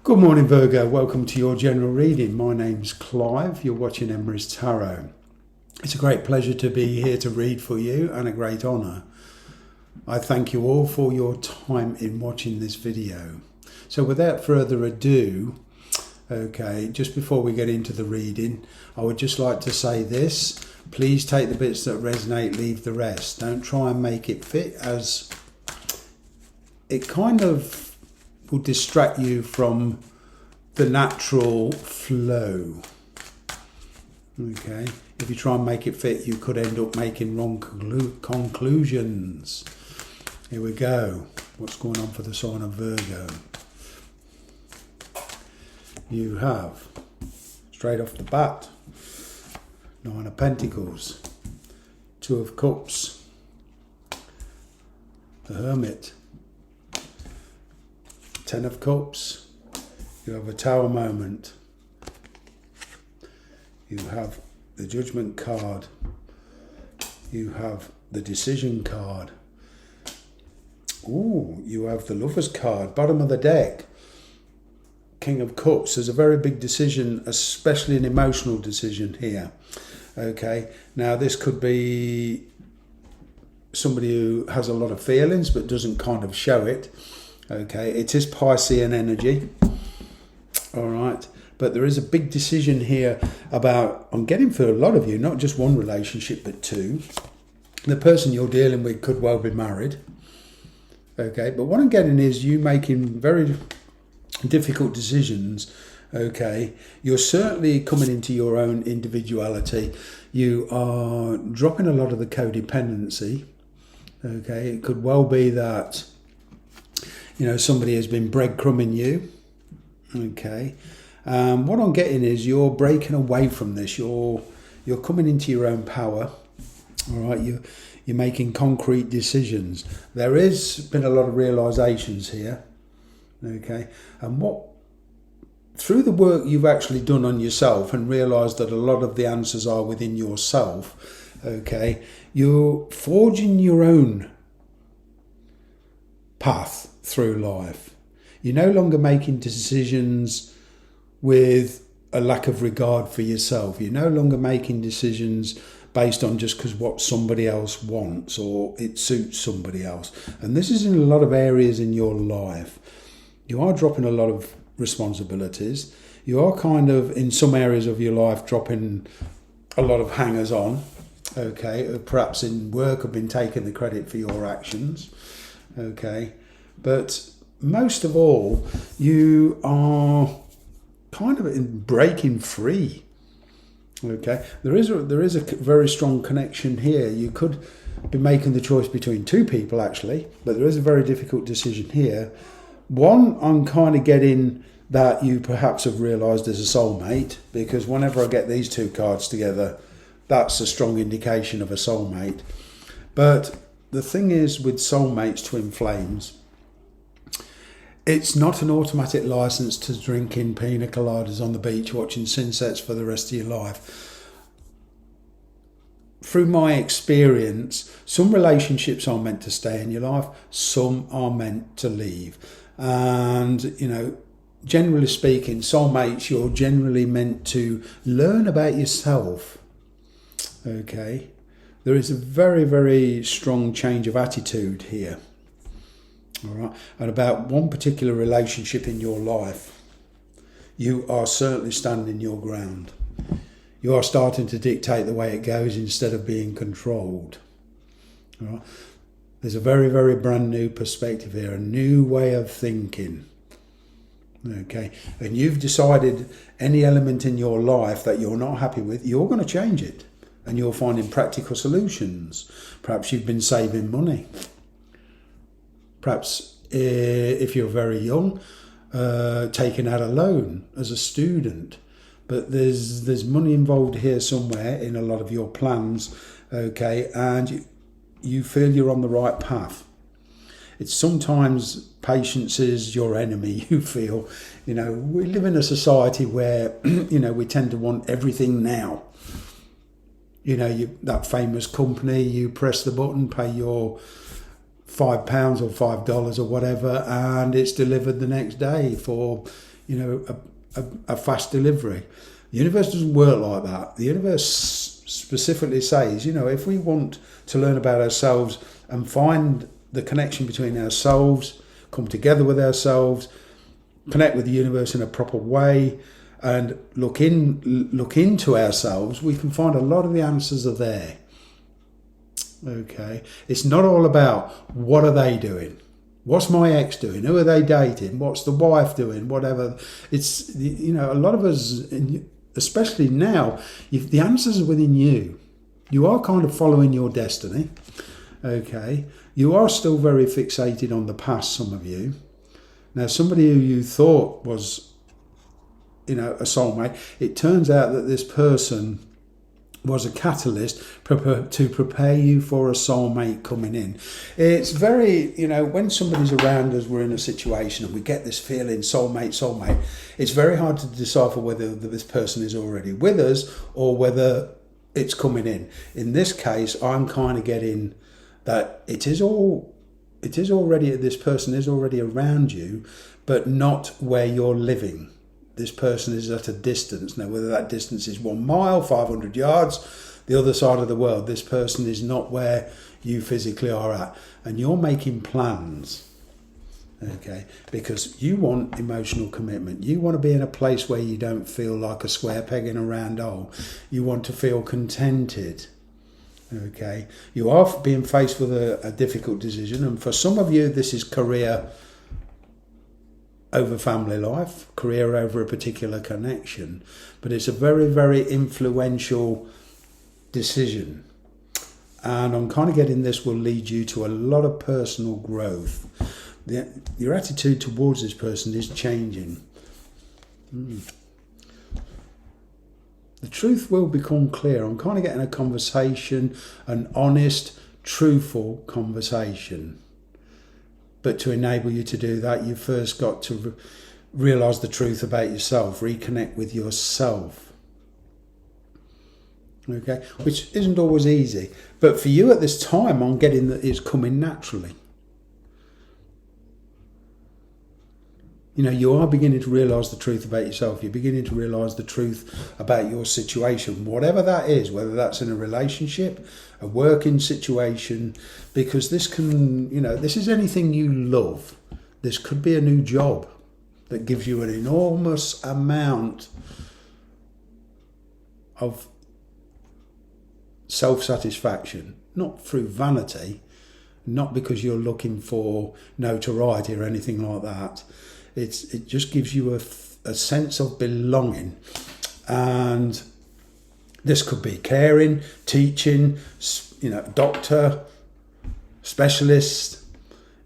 Good morning, Virgo. Welcome to your general reading. My name's Clive. You're watching Emery's Tarot. It's a great pleasure to be here to read for you and a great honour. I thank you all for your time in watching this video. So without further ado, just before we get into the reading, I would just like to say this. Please take the bits that resonate, leave the rest. Don't try and make it fit, as it kind of will distract you from the natural flow. Okay, if you try and make it fit, you could end up making wrong conclusions. Here we go. What's going on for the sign of Virgo? You have, straight off the bat, Nine of Pentacles, Two of Cups, the Hermit, Ten of Cups, you have a Tower moment, you have the Judgment card, you have the Decision card, you have the Lovers card, bottom of the deck, King of Cups. There's a very big decision, especially an emotional decision here. Okay, now this could be somebody who has a lot of feelings but doesn't kind of show it. Okay, it is Piscean energy, all right, but there is a big decision here about, I'm getting for a lot of you, not just one relationship but two. The person you're dealing with could well be married, okay, but what I'm getting is you making very difficult decisions. Okay, you're certainly coming into your own individuality. You are dropping a lot of the codependency. Okay, it could well be that somebody has been breadcrumbing you. Okay, what I'm getting is you're breaking away from this. You're coming into your own power. All right, you're making concrete decisions. There has been a lot of realizations here. Okay, and through the work you've actually done on yourself and realised that a lot of the answers are within yourself. Okay, you're forging your own path through life. You're no longer making decisions with a lack of regard for yourself. You're no longer making decisions based on just because what somebody else wants or it suits somebody else. And this is in a lot of areas in your life. You are dropping a lot of responsibilities. You are kind of, in some areas of your life, dropping a lot of hangers on. Okay, perhaps in work have been taking the credit for your actions. Okay, but most of all, you are kind of breaking free. Okay, there is a very strong connection here. You could be making the choice between two people actually, but there is a very difficult decision here. One, I'm kind of getting that you perhaps have realised as a soulmate, because whenever I get these two cards together, that's a strong indication of a soulmate. But the thing is with soulmates, twin flames, it's not an automatic licence to drinking pina coladas on the beach watching sunsets for the rest of your life. Through my experience, some relationships are meant to stay in your life, some are meant to leave. And, generally speaking, soulmates, you're generally meant to learn about yourself. Okay, there is a very, very strong change of attitude here. All right, and about one particular relationship in your life, you are certainly standing your ground. You are starting to dictate the way it goes instead of being controlled. All right. There's a very, very brand new perspective here, a new way of thinking. Okay, and you've decided any element in your life that you're not happy with, you're going to change it, and you're finding practical solutions. Perhaps you've been saving money. Perhaps if you're very young, taking out a loan as a student. But there's money involved here somewhere in a lot of your plans. Okay, and you feel you're on the right path. It's sometimes patience is your enemy, you feel. We live in a society where, we tend to want everything now. That famous company, you press the button, pay your £5 or $5 or whatever, and it's delivered the next day for a fast delivery. The universe doesn't work like that. The universe specifically says, if we want to learn about ourselves and find the connection between ourselves, come together with ourselves, connect with the universe in a proper way, and look into ourselves, we can find a lot of the answers are there. Okay, it's not all about what are they doing, what's my ex doing, who are they dating, what's the wife doing, whatever. It's a lot of us, especially now, if the answers are within you. You are kind of following your destiny. Okay, you are still very fixated on the past, some of you. Now, somebody who you thought was, a soulmate, it turns out that this person was a catalyst to prepare you for a soulmate coming in. It's very, when somebody's around us, we're in a situation and we get this feeling, soulmate, it's very hard to decipher whether this person is already with us or whether it's coming in. In this case, I'm kind of getting that this person is already around you, but not where you're living. This person is at a distance. Now, whether that distance is 1 mile, 500 yards, the other side of the world, this person is not where you physically are at. And you're making plans, okay? Because you want emotional commitment. You want to be in a place where you don't feel like a square peg in a round hole. You want to feel contented, okay? You are being faced with a difficult decision. And for some of you, this is career over family life, career over a particular connection, but it's a very, very influential decision. And I'm kind of getting this will lead you to a lot of personal growth. Your attitude towards this person is changing. The truth will become clear. I'm kind of getting a conversation, an honest, truthful conversation. But to enable you to do that, you've first got to realise the truth about yourself, reconnect with yourself. Okay, which isn't always easy. But for you at this time, I'm getting that it's coming naturally. You are beginning to realise the truth about yourself. You're beginning to realise the truth about your situation, whatever that is, whether that's in a relationship, a working situation, because this can, this is anything you love. This could be a new job that gives you an enormous amount of self-satisfaction, not through vanity, not because you're looking for notoriety or anything like that. It just gives you a sense of belonging. And this could be caring, teaching, doctor, specialist,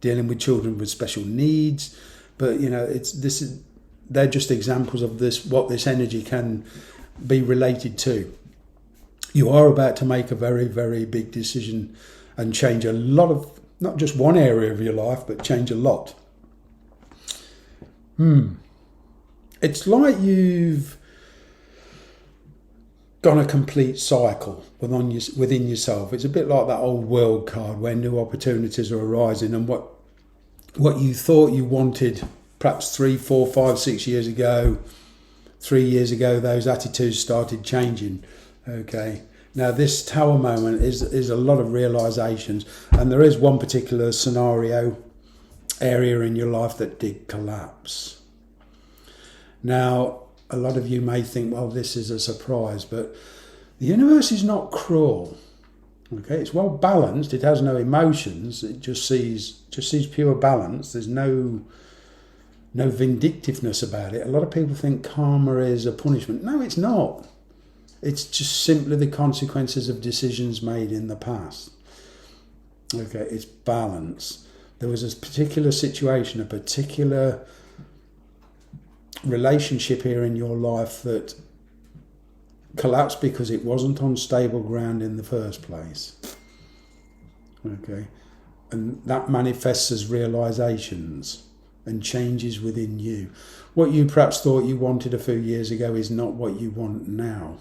dealing with children with special needs. But they're just examples of this, what this energy can be related to. You are about to make a very, very big decision and change a lot of, not just one area of your life, but change a lot. It's like you've done a complete cycle within yourself. It's a bit like that old world card where new opportunities are arising, and what you thought you wanted perhaps 3, 4, 5, 6 years ago, 3 years ago, those attitudes started changing. Okay. Now this tower moment is a lot of realizations, and there is one particular area in your life that did collapse. Now, a lot of you may think, well, this is a surprise, but the universe is not cruel. Okay, it's well balanced. It has no emotions. It just sees pure balance. There's no vindictiveness about it. A lot of people think karma is a punishment. No, it's not. It's just simply the consequences of decisions made in the past. Okay, it's balance. There was a particular situation, a particular relationship here in your life that collapsed because it wasn't on stable ground in the first place. Okay, and that manifests as realizations and changes within you. What you perhaps thought you wanted a few years ago is not what you want now.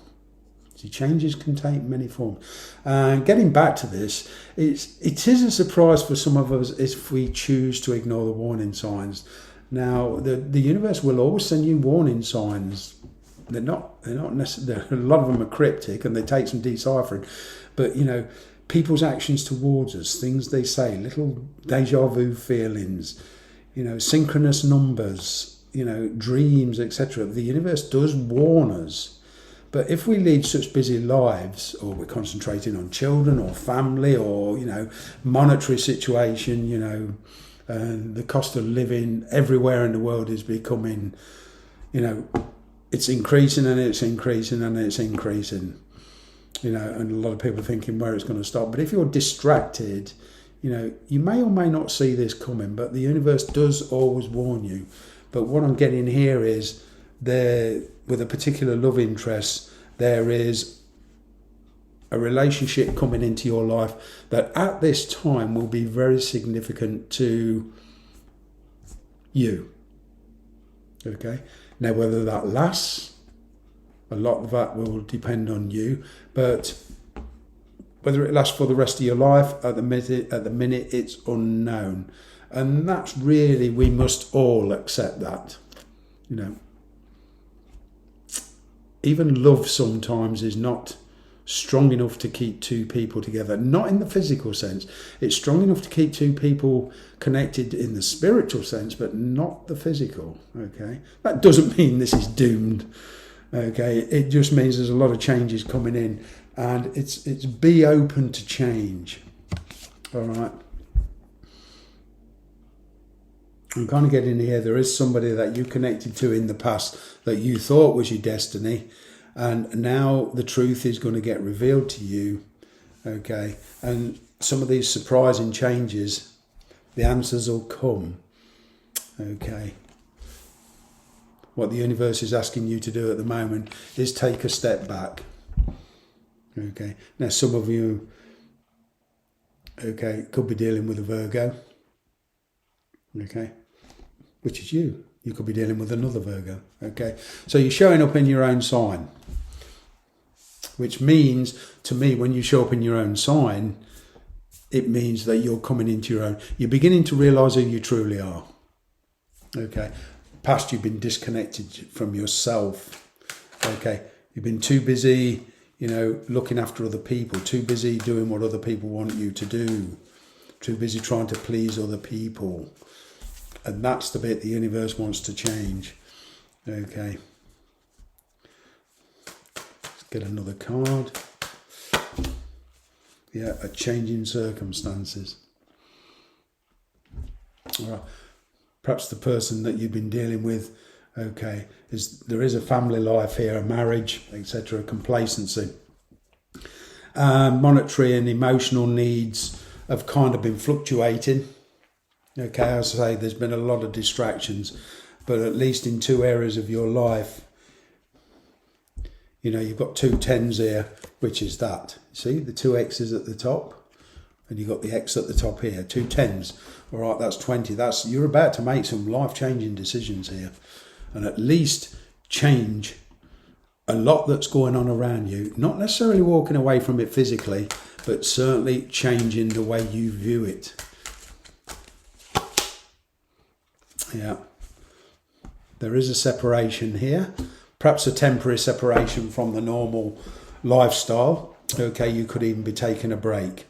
See, changes can take many forms. And getting back to this, it is a surprise for some of us if we choose to ignore the warning signs. Now, the universe will always send you warning signs. They're not necessarily, a lot of them are cryptic and they take some deciphering. But, people's actions towards us, things they say, little deja vu feelings, synchronous numbers, dreams, etc. The universe does warn us. But if we lead such busy lives, or we're concentrating on children or family or, monetary situation, and the cost of living everywhere in the world is becoming, it's increasing and it's increasing and it's increasing, and a lot of people are thinking where it's going to stop. But if you're distracted, you may or may not see this coming, but the universe does always warn you. But what I'm getting here is with a particular love interest, there is a relationship coming into your life that at this time will be very significant to you. Okay? Now, whether that lasts, a lot of that will depend on you, but whether it lasts for the rest of your life, at the minute it's unknown. And that's really, we must all accept that, Even love sometimes is not strong enough to keep two people together. Not in the physical sense. It's strong enough to keep two people connected in the spiritual sense, but not the physical. Okay? That doesn't mean this is doomed. Okay? It just means there's a lot of changes coming in. And it's be open to change. All right? I'm kind of getting here. There is somebody that you connected to in the past that you thought was your destiny, and now the truth is going to get revealed to you. Okay, and some of these surprising changes, the answers will come. Okay, what the universe is asking you to do at the moment is take a step back. Okay, now some of you, could be dealing with a Virgo. Okay, which is you. You could be dealing with another Virgo. Okay, so you're showing up in your own sign, which means to me, when you show up in your own sign, it means that you're coming into your own. You're beginning to realise who you truly are. Okay, past you've been disconnected from yourself. Okay, you've been too busy, looking after other people, too busy doing what other people want you to do, too busy trying to please other people. And that's the bit the universe wants to change. Okay. Let's get another card. Yeah, a change in circumstances. All right. Perhaps the person that you've been dealing with, there is a family life here, a marriage, etc., complacency. Monetary and emotional needs have kind of been fluctuating. Okay, as I say, there's been a lot of distractions, but at least in two areas of your life, you've got two tens here, which is that. See, the two X's at the top, and you've got the X at the top here, two tens. All right, that's 20. You're about to make some life-changing decisions here, and at least change a lot that's going on around you. Not necessarily walking away from it physically, but certainly changing the way you view it. Yeah, there is a separation here, perhaps a temporary separation from the normal lifestyle. Okay, you could even be taking a break.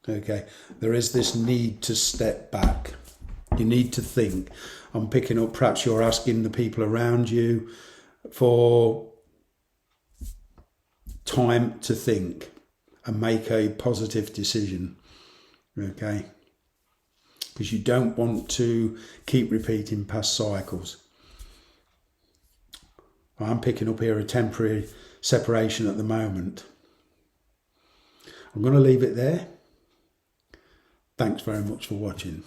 Okay, there is this need to step back. You need to think. I'm picking up, perhaps you're asking the people around you for time to think and make a positive decision. Okay. Because you don't want to keep repeating past cycles. I'm picking up here a temporary separation at the moment. I'm going to leave it there. Thanks very much for watching.